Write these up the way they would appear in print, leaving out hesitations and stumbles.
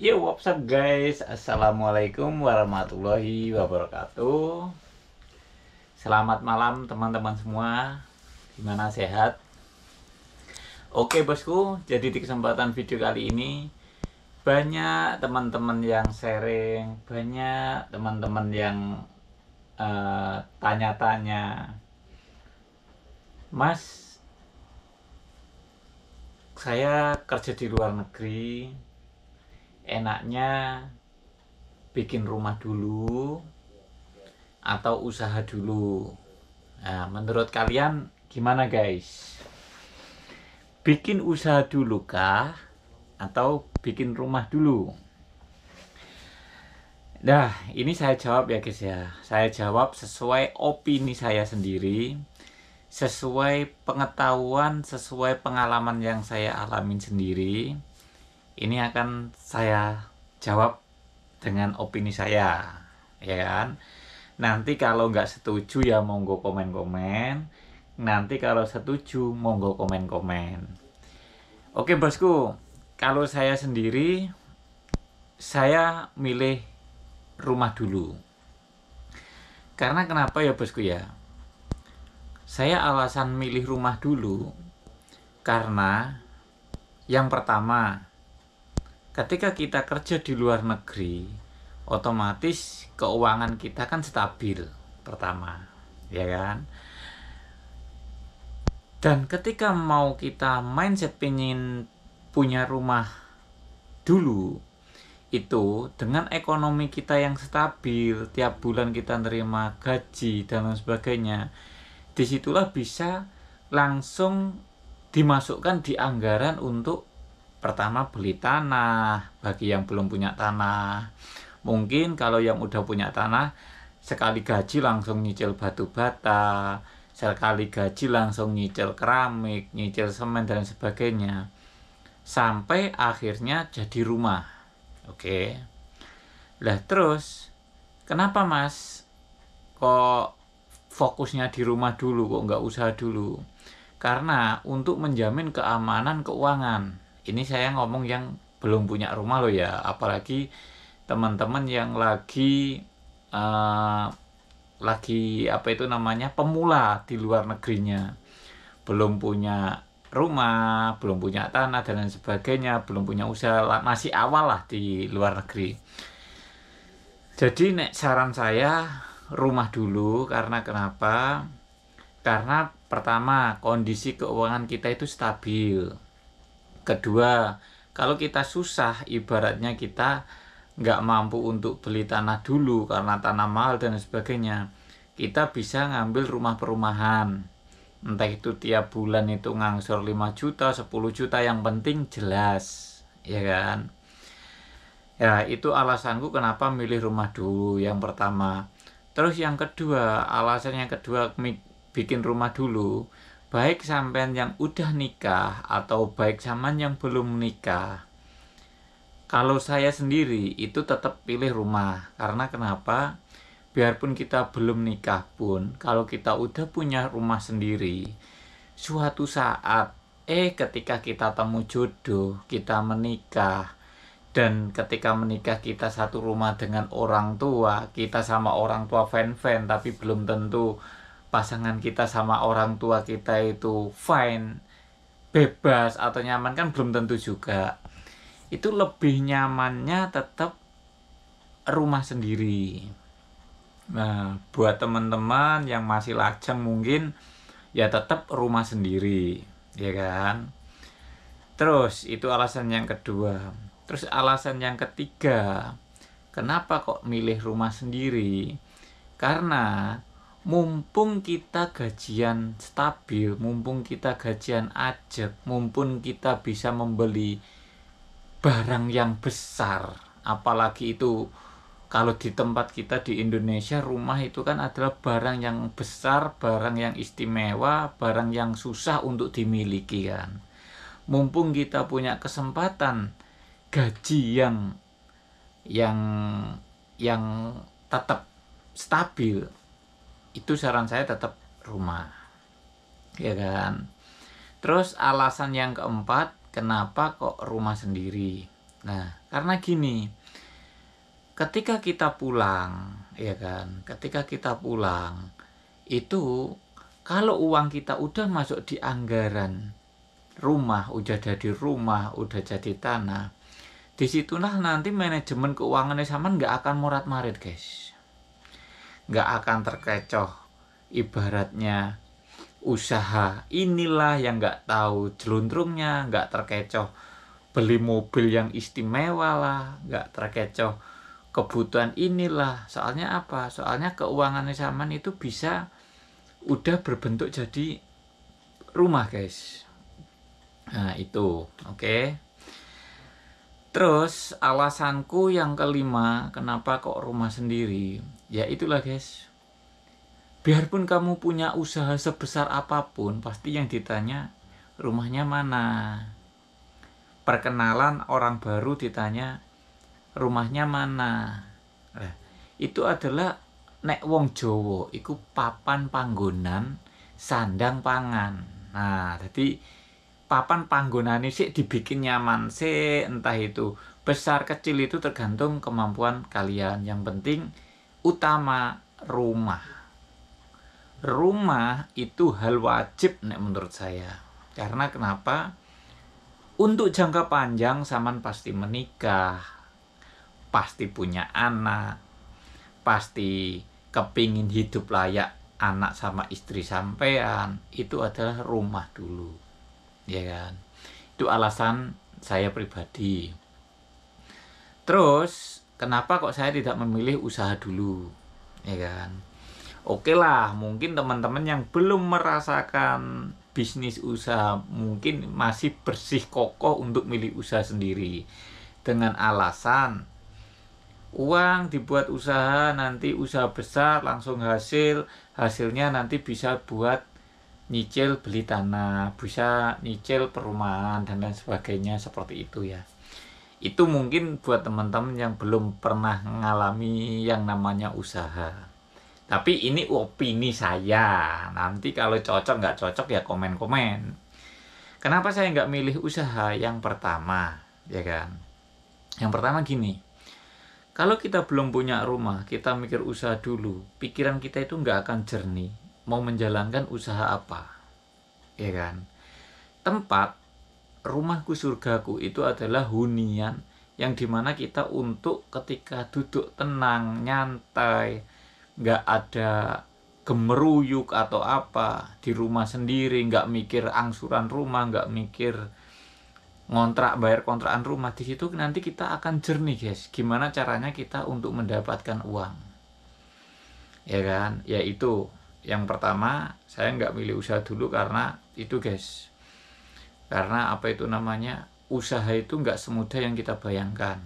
Yo, what's up guys? Assalamualaikum warahmatullahi wabarakatuh. Selamat malam teman-teman semua. Gimana, sehat? Oke bosku, jadi di kesempatan video kali ini banyak teman-teman yang sharing, banyak teman-teman yang tanya-tanya, Mas, saya kerja di luar negeri, enaknya bikin rumah dulu atau usaha dulu. Nah, menurut kalian gimana guys? Bikin usaha dulu kah? Atau bikin rumah dulu? Nah, ini saya jawab ya guys ya. Saya jawab sesuai opini saya sendiri, sesuai pengetahuan, sesuai pengalaman yang saya alamin sendiri. Ini akan saya jawab dengan opini saya, ya kan? Nanti kalau nggak setuju ya monggo komen-komen. Nanti kalau setuju monggo komen-komen. Oke bosku, kalau saya sendiri, saya milih rumah dulu. Karena kenapa ya bosku ya? Saya alasan milih rumah dulu karena yang pertama, ketika kita kerja di luar negeri, otomatis keuangan kita kan stabil pertama, ya kan? Dan ketika mau kita mindset pengen punya rumah dulu, itu dengan ekonomi kita yang stabil, tiap bulan kita nerima gaji dan lain sebagainya, disitulah bisa langsung dimasukkan di anggaran untuk pertama beli tanah bagi yang belum punya tanah. Mungkin kalau yang udah punya tanah, sekali gaji langsung nyicil batu bata, sekali gaji langsung nyicil keramik, nyicil semen dan sebagainya, sampai akhirnya jadi rumah. Oke. Lah terus, kenapa Mas kok fokusnya di rumah dulu, kok nggak usaha dulu? Karena untuk menjamin keamanan keuangan. Ini saya ngomong yang belum punya rumah loh ya, apalagi teman-teman yang lagi apa itu namanya, pemula di luar negerinya, belum punya rumah, belum punya tanah dan lain sebagainya, belum punya usaha, masih awal lah di luar negeri. Jadi saran saya rumah dulu. Karena kenapa? Karena pertama, kondisi keuangan kita itu stabil. Kedua, kalau kita susah, ibaratnya kita nggak mampu untuk beli tanah dulu karena tanah mahal dan sebagainya, kita bisa ngambil rumah perumahan. Entah itu tiap bulan itu ngangsur 5 juta, 10 juta, yang penting jelas, ya kan? Ya, itu alasanku kenapa milih rumah dulu yang pertama. Terus yang kedua, alasan yang kedua bikin rumah dulu, baik sampean yang udah nikah atau baik sampean yang belum nikah. Kalau saya sendiri itu tetap pilih rumah. Karena kenapa? Biarpun kita belum nikah pun, kalau kita udah punya rumah sendiri, suatu saat ketika kita temu jodoh, kita menikah, dan ketika menikah kita satu rumah dengan orang tua, kita sama orang tua fan-fan, tapi belum tentu pasangan kita sama orang tua kita itu fine, bebas atau nyaman, kan belum tentu juga. Itu lebih nyamannya tetap rumah sendiri. Nah, buat teman-teman yang masih lajang mungkin ya tetap rumah sendiri, ya kan? Terus itu alasan yang kedua. Terus alasan yang ketiga, kenapa kok milih rumah sendiri? Karena mumpung kita gajian stabil, mumpung kita gajian ajak, mumpung kita bisa membeli barang yang besar, apalagi itu kalau di tempat kita di Indonesia, rumah itu kan adalah barang yang besar, barang yang istimewa, barang yang susah untuk dimiliki kan. Mumpung kita punya kesempatan gaji yang yang tetap stabil, itu saran saya tetap rumah, ya kan. Terus alasan yang keempat, kenapa kok rumah sendiri? Nah, karena gini, ketika kita pulang, ya kan, ketika kita pulang, itu kalau uang kita udah masuk di anggaran rumah, udah jadi rumah, udah jadi tanah, disitulah nanti manajemen keuangannya sama nggak akan morat-marit, guys. Nggak akan terkecoh. Ibaratnya usaha inilah yang nggak tahu jeluntrungnya, nggak terkecoh beli mobil yang istimewa lah, nggak terkecoh kebutuhan inilah. Soalnya apa? Soalnya keuangannya Saman itu bisa udah berbentuk jadi rumah, guys. Nah itu, oke. Terus alasanku yang kelima, kenapa kok rumah sendiri? Ya itulah, guys. Biarpun kamu punya usaha sebesar apapun, pasti yang ditanya rumahnya mana. Perkenalan orang baru ditanya rumahnya mana. Itu adalah nek wong Jawa iku papan panggonan sandang pangan. Nah, jadi papan panggonan ini sih dibikin nyaman sih, entah itu besar kecil itu tergantung kemampuan kalian. Yang penting utama rumah. Rumah itu hal wajib nek menurut saya. Karena kenapa? Untuk jangka panjang Saman pasti menikah, pasti punya anak, pasti kepingin hidup layak anak sama istri sampean. Itu adalah rumah dulu, ya kan? Itu alasan saya pribadi. Terus kenapa kok saya tidak memilih usaha dulu, ya kan? Oke lah, mungkin teman-teman yang belum merasakan bisnis usaha mungkin masih bersih kokoh untuk milih usaha sendiri dengan alasan uang dibuat usaha, nanti usaha besar langsung hasilnya nanti bisa buat nyicil beli tanah, bisa nyicil perumahan dan lain sebagainya, seperti itu ya. Itu mungkin buat teman-teman yang belum pernah mengalami yang namanya usaha. Tapi ini opini saya. Nanti kalau cocok nggak cocok ya komen-komen. Kenapa saya nggak milih usaha? Yang pertama, ya kan? Yang pertama gini. Kalau kita belum punya rumah, kita mikir usaha dulu. Pikiran kita itu nggak akan jernih. Mau menjalankan usaha apa? Ya kan? Tempat rumahku surgaku itu adalah hunian yang dimana kita untuk ketika duduk tenang, nyantai, nggak ada gemeruyuk atau apa di rumah sendiri, nggak mikir angsuran rumah, nggak mikir ngontrak, bayar kontrakan rumah. Di situ nanti kita akan jernih, guys, gimana caranya kita untuk mendapatkan uang, ya kan? Ya itu yang pertama, saya nggak milih usaha dulu karena itu, guys. Karena apa itu namanya, usaha itu nggak semudah yang kita bayangkan.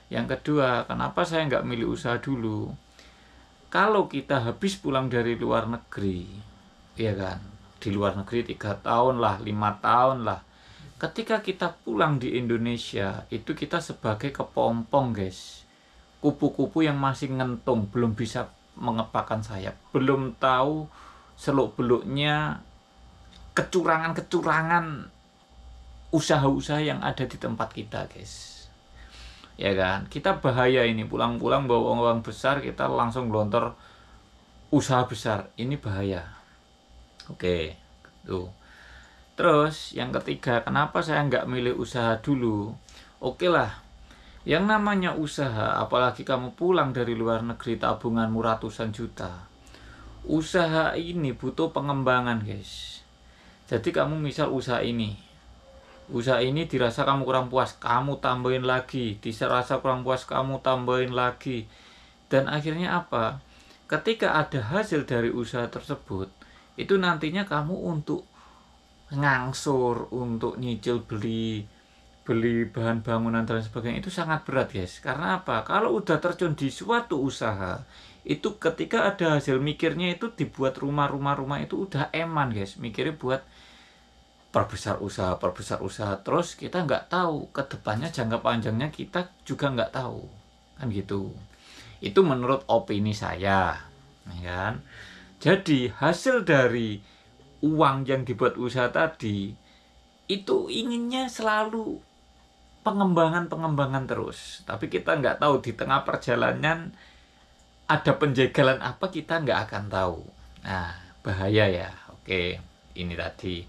Yang kedua, kenapa saya nggak milih usaha dulu? Kalau kita habis pulang dari luar negeri, ya kan, di luar negeri 3 tahun lah, 5 tahun lah, ketika kita pulang di Indonesia, itu kita sebagai kepompong, guys. Kupu-kupu yang masih ngentung, belum bisa mengepakkan sayap, belum tahu seluk-beluknya kecurangan-kecurangan usaha-usaha yang ada di tempat kita, guys. Ya kan, kita bahaya ini, pulang-pulang bawa uang besar, kita langsung gelontor usaha besar, ini bahaya. Oke, tuh. Terus yang ketiga, kenapa saya nggak milih usaha dulu? Oke lah, yang namanya usaha, apalagi kamu pulang dari luar negeri, tabunganmu ratusan juta, usaha ini butuh pengembangan, guys. Jadi kamu misal usaha ini dirasa kamu kurang puas, kamu tambahin lagi, dirasa kurang puas, kamu tambahin lagi. Dan akhirnya apa? Ketika ada hasil dari usaha tersebut, itu nantinya kamu untuk ngangsur, untuk nyicil beli bahan bangunan dan sebagainya, itu sangat berat, guys. Karena apa? Kalau udah terjun di suatu usaha, itu ketika ada hasil, mikirnya itu dibuat rumah itu udah eman, guys. Mikirnya buat perbesar usaha, terus kita nggak tahu ke depannya, jangka panjangnya kita juga nggak tahu, kan gitu. Itu menurut opini saya, ya kan. Jadi hasil dari uang yang dibuat usaha tadi itu inginnya selalu pengembangan terus. Tapi kita nggak tahu di tengah perjalanan ada penjagalan apa, kita nggak akan tahu. Nah, bahaya ya. Oke, ini tadi.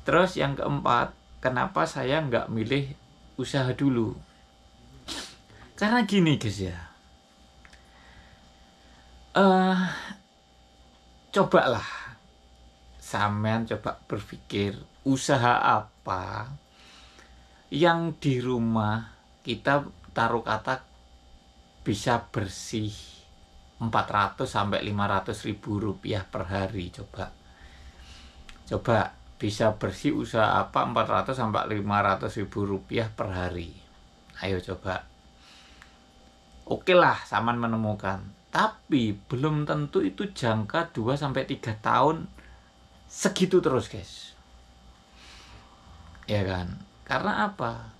Terus yang keempat, kenapa saya nggak milih usaha dulu? Karena gini guys ya. Cobalah sampean coba berpikir usaha apa yang di rumah kita taruh kata bisa bersih 400 sampai 500 ribu rupiah per hari. Coba bisa bersih usaha apa 400 sampai 500 ribu rupiah per hari. Ayo coba. Oke lah, saman menemukan. Tapi belum tentu itu jangka 2 sampai 3 tahun segitu terus, guys. Ya kan? Karena apa?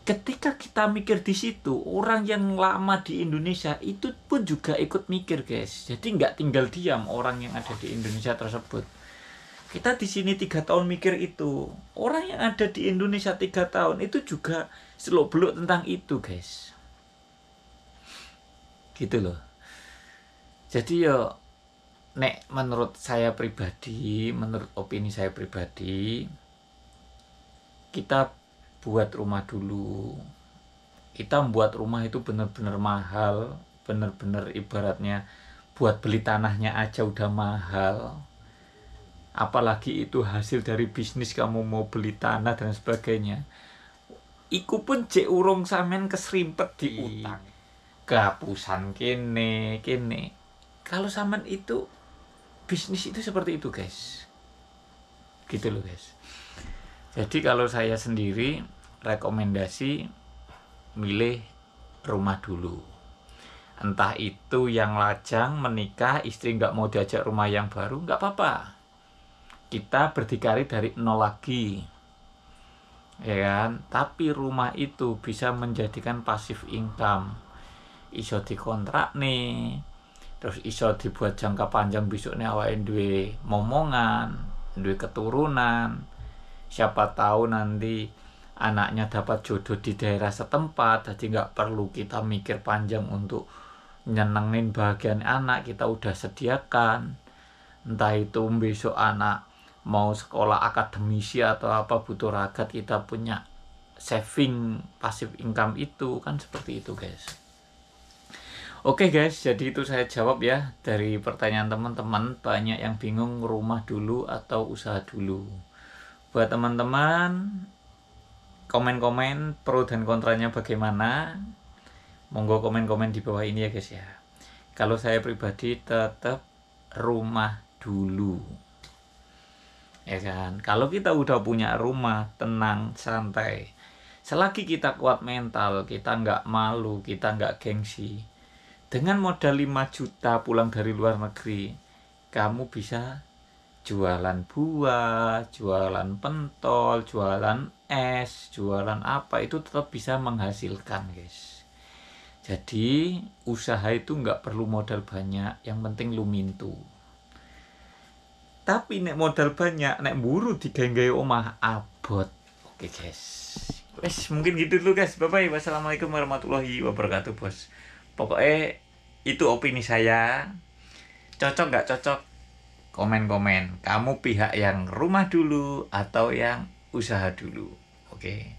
Ketika kita mikir di situ, orang yang lama di Indonesia itu pun juga ikut mikir, guys. Jadi nggak tinggal diam orang yang ada di Indonesia tersebut. Kita di sini 3 tahun mikir itu, orang yang ada di Indonesia 3 tahun itu juga seluk-beluk tentang itu, guys. Gitu loh. Jadi ya, nek menurut saya pribadi, menurut opini saya pribadi, kita buat rumah dulu. Kita membuat rumah itu benar-benar mahal, benar-benar ibaratnya buat beli tanahnya aja udah mahal. Apalagi itu hasil dari bisnis kamu mau beli tanah dan sebagainya. Iku pun cek urung sampean keserimpet di utang. Kehapusan kene. Kalau sampean itu bisnis itu seperti itu, guys. Gitu loh, guys. Jadi kalau saya sendiri rekomendasi milih rumah dulu. Entah itu yang lajang menikah, istri nggak mau diajak rumah yang baru, nggak apa-apa. Kita berdikari dari nol lagi. Ya kan? Tapi rumah itu bisa menjadikan passive income. Iso dikontrak nih. Terus iso dibuat jangka panjang, besoknya awake duwe momongan, duwe keturunan. Siapa tahu nanti anaknya dapat jodoh di daerah setempat, jadi nggak perlu kita mikir panjang untuk nyenengin bagian anak, kita udah sediakan. Entah itu besok anak mau sekolah akademisi atau apa butuh ragat, kita punya saving passive income itu, kan seperti itu, guys. Oke guys, jadi itu saya jawab ya dari pertanyaan teman-teman. Banyak yang bingung rumah dulu atau usaha dulu. Buat teman-teman, komen-komen pro dan kontranya bagaimana. Monggo komen-komen di bawah ini ya guys ya. Kalau saya pribadi tetap rumah dulu. Ya kan? Kalau kita udah punya rumah, tenang, santai. Selagi kita kuat mental, kita nggak malu, kita nggak gengsi. Dengan modal 5 juta pulang dari luar negeri, kamu bisa jualan buah, jualan pentol, jualan es, jualan apa, itu tetap bisa menghasilkan, guys. Jadi usaha itu nggak perlu modal banyak, yang penting lu mintu. Tapi nek modal banyak, nek buru digawe omah abot. Oke guys, wes mungkin gitu dulu guys. Bye bye. Wassalamualaikum warahmatullahi wabarakatuh, bos. Pokoknya itu opini saya. Cocok nggak cocok? Komen-komen. Kamu pihak yang rumah dulu atau yang usaha dulu? Oke.